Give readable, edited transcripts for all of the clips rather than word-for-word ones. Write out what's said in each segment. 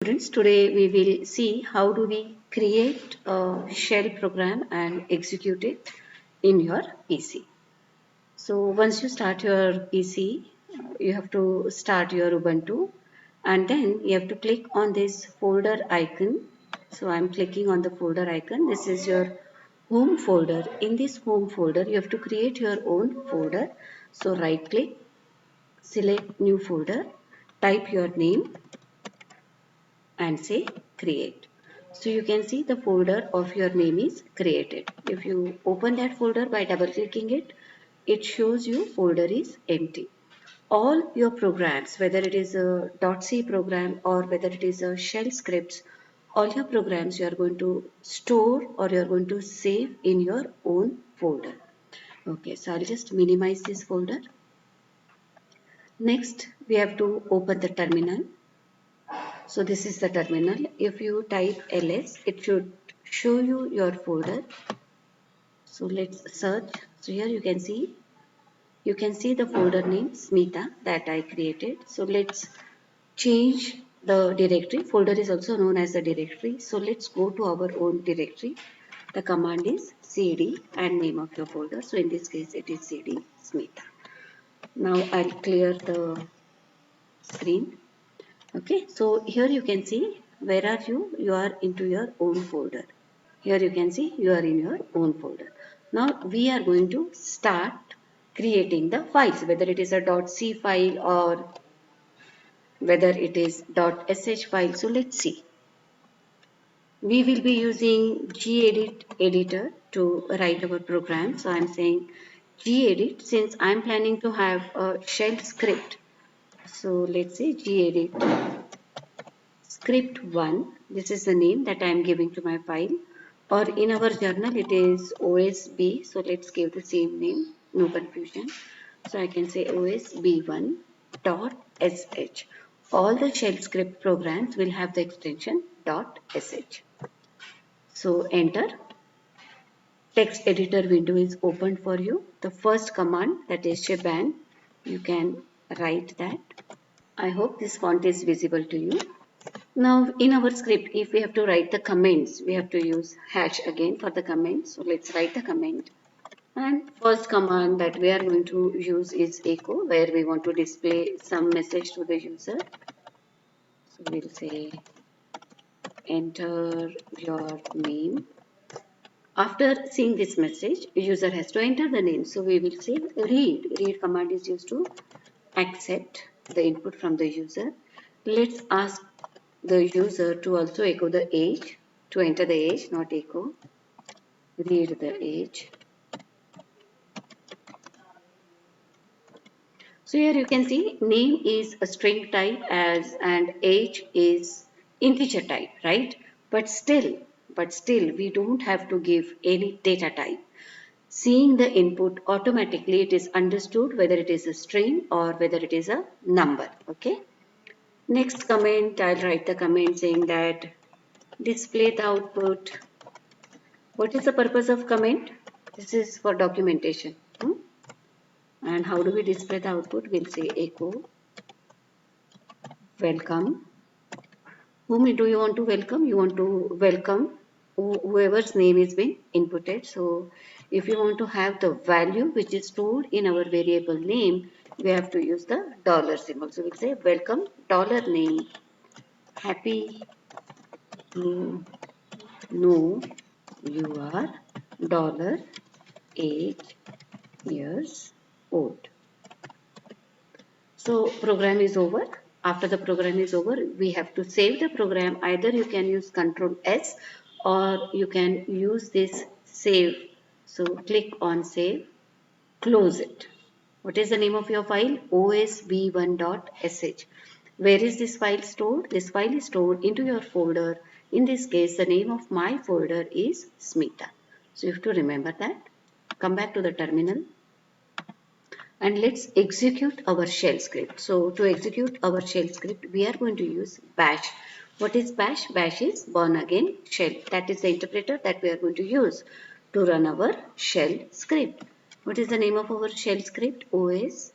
Students, today we will see how do we create a shell program and execute it in your PC. So once you start your PC, you have to start your Ubuntu and then you have to click on this folder icon. So I'm clicking on the folder icon. This is your home folder. In this home folder, you have to create your own folder. So right click, select new folder, type your name and say create. So you can see the folder of your name is created. If you open that folder by double clicking it, it shows you folder is empty. All your programs, whether it is a .c program or whether it is a shell scripts, all your programs you are going to store or you are going to save in your own folder. Okay, so I'll just minimize this folder. Next, we have to open the terminal. So this is the terminal. If you type ls, it should show you your folder. So let's search. So here you can see the folder name Smita that I created. So let's change the directory. Folder is also known as the directory. So let's go to our own directory. The command is cd and name of your folder. So in this case it is cd Smita. Now I'll clear the screen. Okay, so here you can see where are you? You are into your own folder. Here you can see you are in your own folder. Now we are going to start creating the files, whether it is a .c file or whether it is .sh file. So let's see. We will be using gedit editor to write our program. So I'm saying gedit since I'm planning to have a shell script. So let's say gedit script 1. This is the name that I am giving to my file, or in our journal it is OSB. So let's give the same name, no confusion. So I can say OSB1.sh. All the shell script programs will have the extension .sh. So enter. Text editor window is opened for you. The first command, that is shebang, you can write that. I hope this font is visible to you. Now in our script, if we have to write the comments, we have to use hash again for the comments. So let's write the comment. And first command that we are going to use is echo, where we want to display some message to the user. So we'll say enter your name. After seeing this message, user has to enter the name. So we will say read. Read command is used to accept the input from the user. Let's ask the user to also echo the age, to enter the age, not echo. Read the age. So here you can see name is a string type as and age is integer type, right? But still we don't have to give any data type. Seeing the input automatically it is understood whether it is a string or whether it is a number. Okay. Next comment, I'll write the comment saying that display the output. What is the purpose of comment? This is for documentation. And how do we display the output? We'll say echo welcome. Whom do you want to welcome? You want to welcome whoever's name is being inputted. So if you want to have the value which is stored in our variable name, we have to use the dollar symbol. So we'll say welcome dollar name. Happy to know you are dollar 8 years old. So program is over. After the program is over, we have to save the program. Either you can use Control S or you can use this save. So click on save, close it. What is the name of your file? osb1.sh. Where is this file stored? This file is stored into your folder. In this case, the name of my folder is Smita. So you have to remember that. Come back to the terminal and let's execute our shell script. So to execute our shell script, we are going to use bash. What is bash? Bash is born again shell. That is the interpreter that we are going to use to run our shell script. What is the name of our shell script? osb1.sh.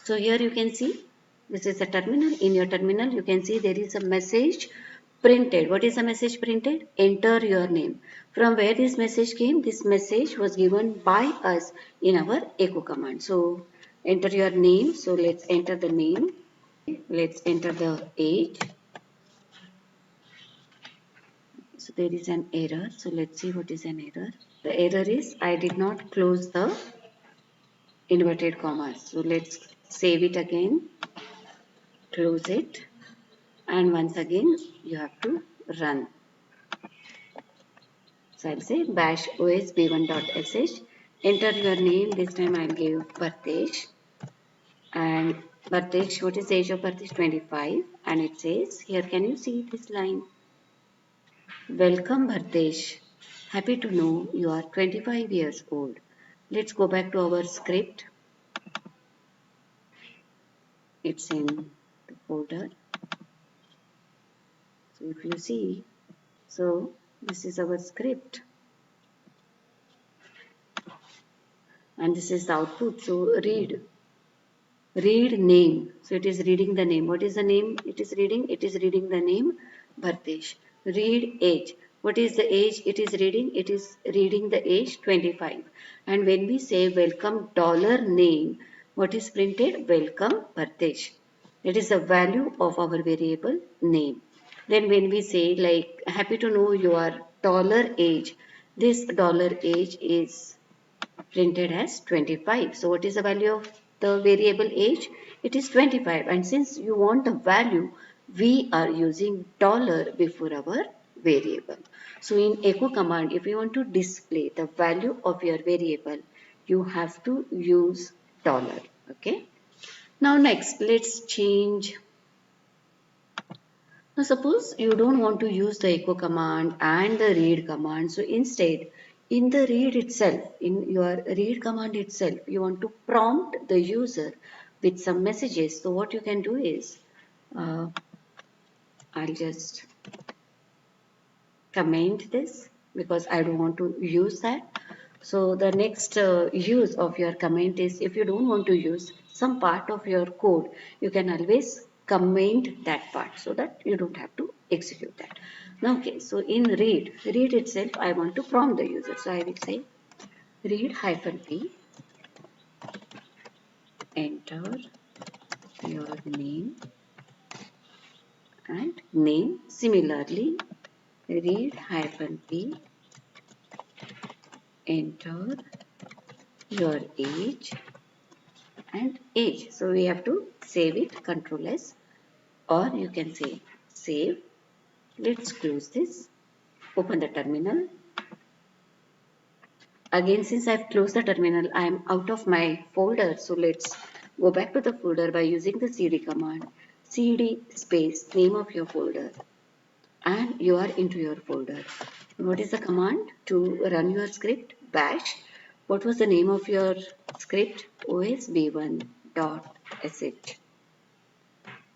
So here you can see This is a terminal. In your terminal, you can see there is a message printed. What is the message printed? Enter your name. From where this message came? This message was given by us in our echo command. So enter your name. So let's enter the name. Let's enter the age. So there is an error. So let's see what is an error. The error is I did not close the inverted commas. So let's save it again. Close it. And once again you have to run. So I'll say bash osb1.sh. Enter your name. This time I'll give Parthesh. And Parthesh, what is the age of Parthesh? 25. And it says, here can you see this line? Welcome Parthesh. Happy to know you are 25 years old. Let's go back to our script. It's in the folder. So if you see, so this is our script. And this is the output. So read name. So it is reading the name. What is the name it is reading? It is reading the name Bhartesh. Read age. What is the age it is reading? It is reading the age 25. And when we say welcome $name, what is printed? Welcome Bhartesh. It is the value of our variable name. Then when we say like happy to know your $age, this $age is printed as 25. So what is the value of the variable age? It is 25. And since you want a value, we are using dollar before our variable. So in echo command, if you want to display the value of your variable, you have to use dollar. Okay. Now next, let's change. Now suppose you don't want to use the echo command and the read command. So instead, in the read itself, in your read command itself, you want to prompt the user with some messages. So what you can do is, I'll just comment this because I don't want to use that. So the next use of your comment is if you don't want to use some part of your code, you can always comment that part so that you don't have to execute that. Now, okay, so in read itself, I want to prompt the user. So I will say read -p, enter your name and name. Similarly, read -p, enter your age and age. So we have to save it, Control S, or you can say save. Let's close this, open the terminal. Again, since I've closed the terminal, I am out of my folder. So let's go back to the folder by using the cd command. Cd space name of your folder and you are into your folder. What is the command to run your script? Bash. What was the name of your script? osb1.sh.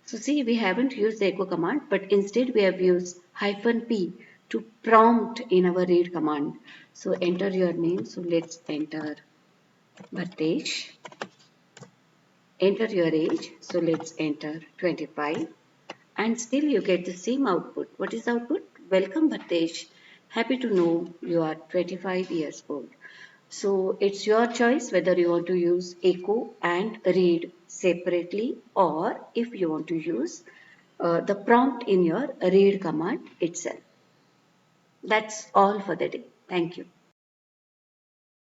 So see, we haven't used the echo command, but instead we have used -p to prompt in our read command. So enter your name. So let's enter Bhartesh. Enter your age. So let's enter 25. And still you get the same output. What is the output? Welcome Bhartesh. Happy to know you are 25 years old. So it's your choice whether you want to use echo and read separately or if you want to use the prompt in your read command itself. That's all for the day. Thank you.